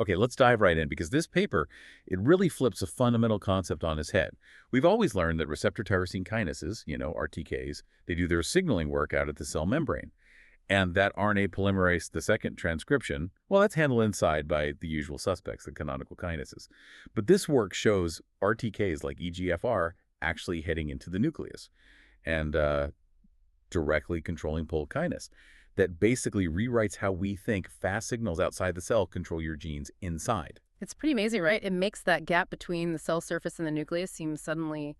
Okay, let's dive right in because this paper, it really flips a fundamental concept on its head. We've always learned that receptor tyrosine kinases, RTKs, they do their signaling work out at the cell membrane. And that RNA polymerase II transcription, well, that's handled inside by the usual suspects, the canonical kinases. But this work shows RTKs like EGFR actually heading into the nucleus and directly controlling Pol kinase that basically rewrites how we think fast signals outside the cell control your genes inside. It's pretty amazing, right? It makes that gap between the cell surface and the nucleus seem suddenly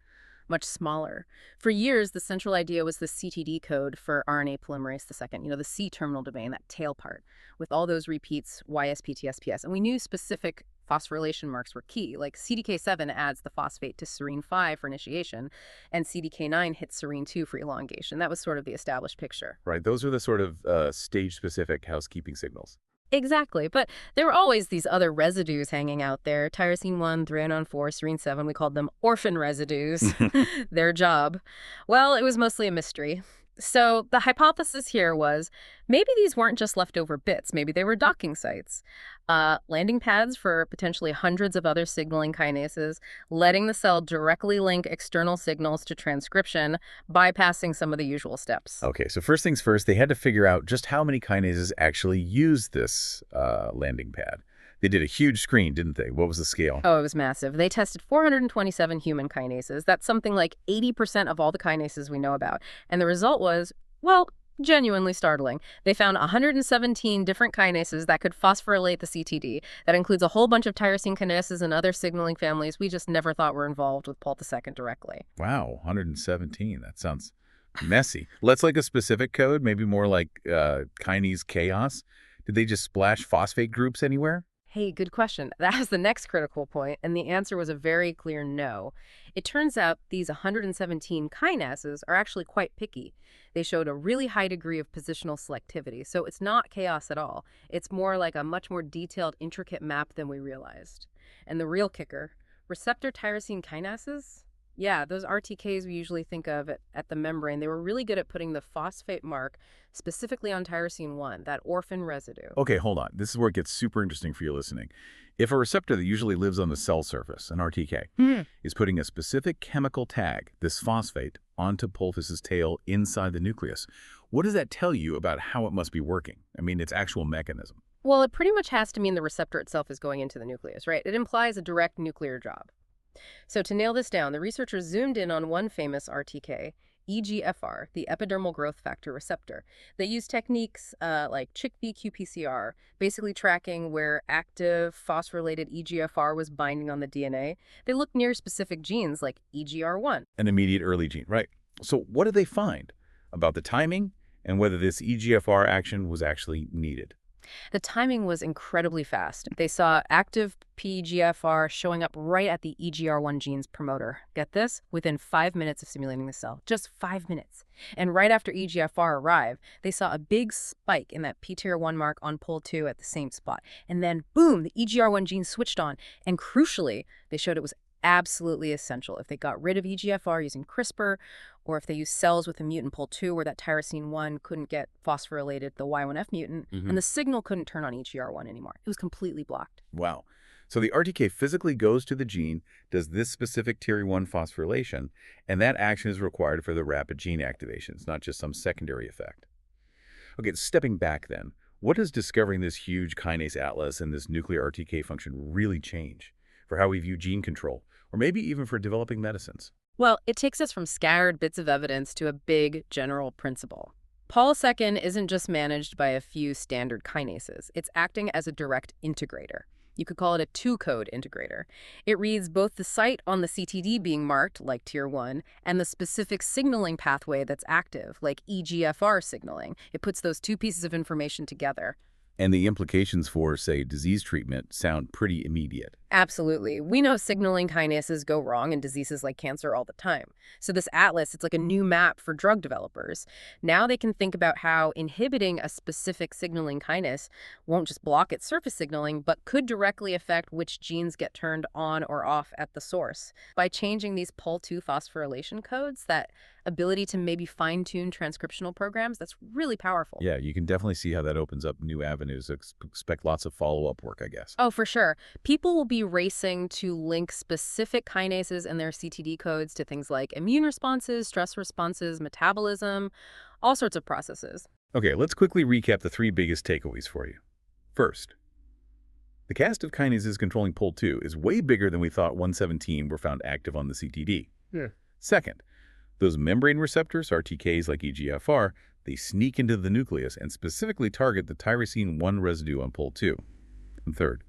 much smaller. For years, the central idea was the CTD code for RNA polymerase II, the C terminal domain, that tail part, with all those repeats, YSP, TSPS. And we knew specific phosphorylation marks were key, like CDK7 adds the phosphate to serine 5 for initiation, and CDK9 hits serine 2 for elongation. That was sort of the established picture. Right, those are the sort of stage-specific housekeeping signals. Exactly, but there were always these other residues hanging out there. Tyrosine 1, threonine 4, serine 7, we called them orphan residues. Their job? Well, it was mostly a mystery. So the hypothesis here was maybe these weren't just leftover bits. Maybe they were docking sites, landing pads for potentially hundreds of other signaling kinases, letting the cell directly link external signals to transcription, bypassing some of the usual steps. Okay, so first things first, they had to figure out just how many kinases actually use this landing pad. They did a huge screen, didn't they? What was the scale? Oh, it was massive. They tested 427 human kinases. That's something like 80% of all the kinases we know about. And the result was, well, genuinely startling. They found 117 different kinases that could phosphorylate the CTD. That includes a whole bunch of tyrosine kinases and other signaling families we just never thought were involved with Pol II directly. Wow, 117. That sounds messy. Let's like a specific code, maybe more like kinase chaos. Did they just splash phosphate groups anywhere? Hey, good question. That was the next critical point, and the answer was a very clear no. It turns out these 117 kinases are actually quite picky. They showed a really high degree of positional selectivity, so it's not chaos at all. It's more like a much more detailed, intricate map than we realized. And the real kicker, receptor tyrosine kinases? Yeah, those RTKs we usually think of at the membrane, they were really good at putting the phosphate mark specifically on tyrosine 1, that orphan residue. Okay, hold on. This is where it gets super interesting for you listening. If a receptor that usually lives on the cell surface, an RTK, is putting a specific chemical tag, this phosphate, onto Pol's tail inside the nucleus, what does that tell you about how it must be working? I mean, its actual mechanism. Well, it pretty much has to mean the receptor itself is going into the nucleus, right? It implies a direct nuclear job. So to nail this down, the researchers zoomed in on one famous RTK, EGFR, the Epidermal Growth Factor Receptor. They used techniques like chickpea qPCR, basically tracking where active phosphorylated EGFR was binding on the DNA. They looked near specific genes like EGR1. An immediate early gene, right. So what did they find about the timing and whether this EGFR action was actually needed? The timing was incredibly fast. They saw active PGFR showing up right at the EGR1 gene's promoter. Get this? Within 5 minutes of simulating the cell. Just 5 minutes. And right after EGFR arrived, they saw a big spike in that PTR1 mark on Pol II at the same spot. And then, boom, the EGR1 gene switched on. And crucially, they showed it was absolutely essential. If they got rid of EGFR using CRISPR, or if they used cells with a mutant Pol II where that tyrosine 1 couldn't get phosphorylated, the Y1F mutant, and the signal couldn't turn on EGR1 anymore. It was completely blocked. Wow. So the RTK physically goes to the gene, does this specific TIR1 phosphorylation, and that action is required for the rapid gene activation. It's not just some secondary effect. Okay, stepping back then, what does discovering this huge kinase atlas and this nuclear RTK function really change for how we view gene control, or maybe even for developing medicines? Well, it takes us from scattered bits of evidence to a big general principle. Pol II isn't just managed by a few standard kinases. It's acting as a direct integrator. You could call it a two-code integrator. It reads both the site on the CTD being marked, like Tier 1, and the specific signaling pathway that's active, like EGFR signaling. It puts those two pieces of information together. And the implications for, say, disease treatment sound pretty immediate. Absolutely. We know signaling kinases go wrong in diseases like cancer all the time. So this atlas, it's like a new map for drug developers. Now they can think about how inhibiting a specific signaling kinase won't just block its surface signaling, but could directly affect which genes get turned on or off at the source. By changing these Pol II phosphorylation codes that ability to maybe fine-tune transcriptional programs. That's really powerful. Yeah, you can definitely see how that opens up new avenues. Expect lots of follow-up work, I guess. Oh, for sure. People will be racing to link specific kinases and their CTD codes to things like immune responses, stress responses, metabolism, all sorts of processes. Okay, let's quickly recap the three biggest takeaways for you. First, the cast of kinases controlling Pol II is way bigger than we thought 117 were found active on the CTD. Yeah. Second, those membrane receptors, RTKs like EGFR, they sneak into the nucleus and specifically target the tyrosine 1 residue on Pol II. And third,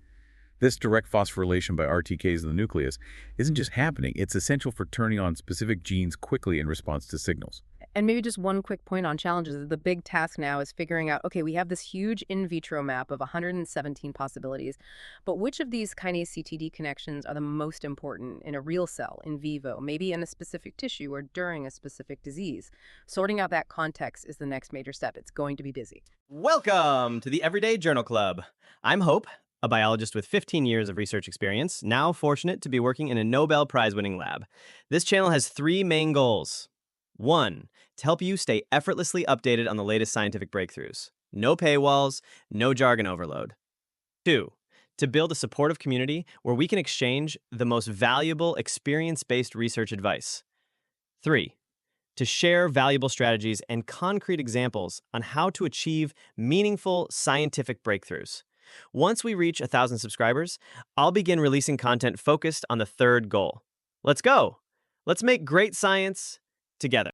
this direct phosphorylation by RTKs in the nucleus isn't just happening, it's essential for turning on specific genes quickly in response to signals. And maybe just one quick point on challenges. The big task now is figuring out, okay, we have this huge in vitro map of 117 possibilities, but which of these kinase CTD connections are the most important in a real cell, in vivo, maybe in a specific tissue or during a specific disease? Sorting out that context is the next major step. It's going to be busy. Welcome to the Everyday Journal Club. I'm Hope, a biologist with 15 years of research experience, now fortunate to be working in a Nobel Prize-winning lab. This channel has three main goals. 1. To help you stay effortlessly updated on the latest scientific breakthroughs. No paywalls, no jargon overload. 2. To build a supportive community where we can exchange the most valuable experience-based research advice. 3. To share valuable strategies and concrete examples on how to achieve meaningful scientific breakthroughs. Once we reach 1,000 subscribers, I'll begin releasing content focused on the third goal. Let's go! Let's make great science together.